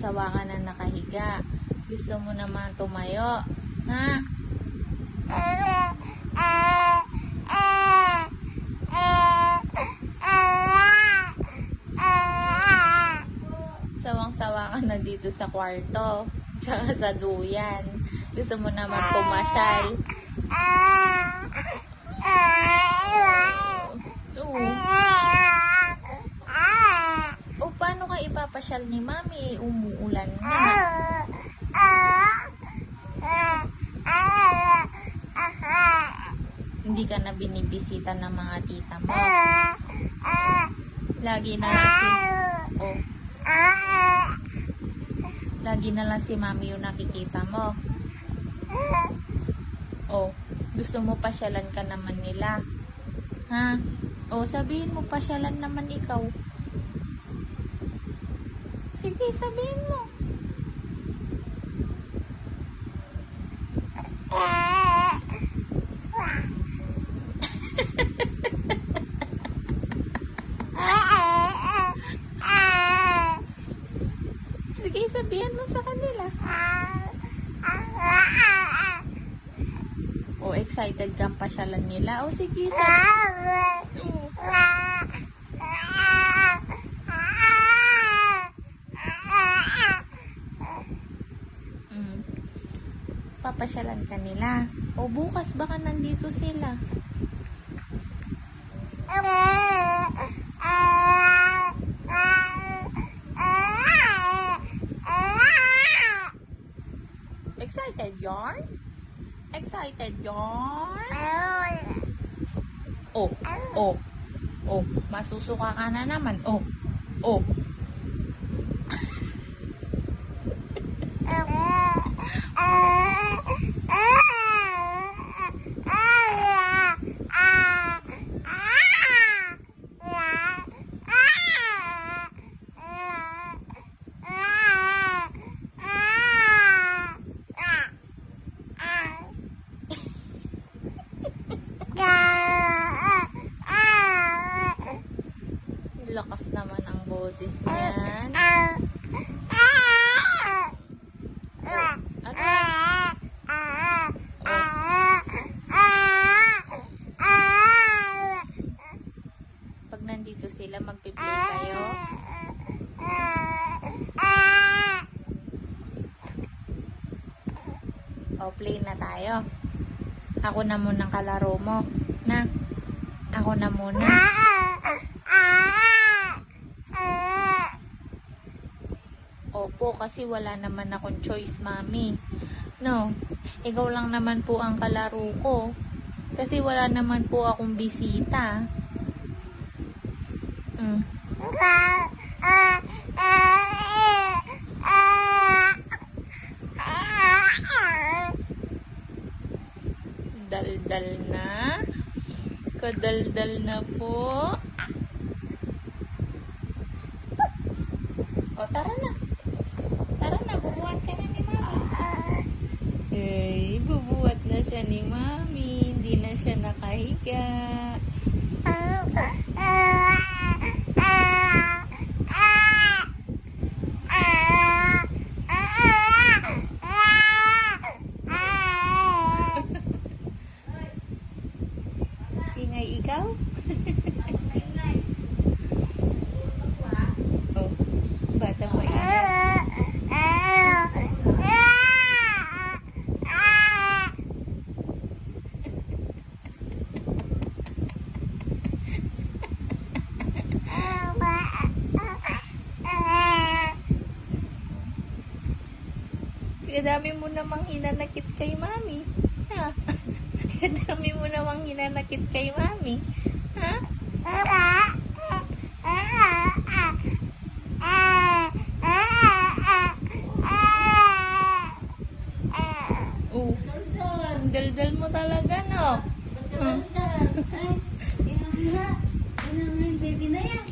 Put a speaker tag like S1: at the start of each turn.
S1: Sawa ka na nakahiga. Gusto mo naman tumayo. Ha? Sawang-sawa ka na dito sa kwarto. Tsaka sa duyan. Gusto mo naman pumasyal. O, paano ka ipapasyal ni Mami? Umuulan na. Hindi ka na binibisita ng mga tita mo. Lagi na lang si... Oh. Lagi na lang si Mami yung nakikita mo. Oh, gusto mo pasyalan ka naman nila. Ha? Oh, sabihin mo pasyalan naman ikaw. Sige, sabihin mo. Sige, sabihin mo sa kanila. Oh, excited kang pasyalan nila. Oh, sige, sabihin. Papasyalan ka nila. O bukas baka nandito sila. Excited yarn? Excited yarn? Oh, oh, oh, masusuka ka na naman. Oh, oh. Lakas naman ang boses niyan. Pag nandito sila, magpi-play kayo. O, play na tayo. Ako na muna ang kalaro mo. Na? Ako na muna. Opo, kasi wala naman akong choice, Mami. No, ikaw lang naman po ang kalaro ko. Kasi wala naman po akong bisita. Daldal na. Kadaldal na po. O, tara na. Tara na, bubuhat ka na ni Mami. Eh, bubuhat na siya ni Mami. Hindi na siya nakahiga. Ingay ikaw? Oh, bata mo ingay. Kadami mo namang hinanakit kay Mami. Ha? Kadami mo namang hinanakit kay Mami. Ha? daldal mo talaga, no?
S2: Ay, ina mo na. Ina mo yung baby na yan.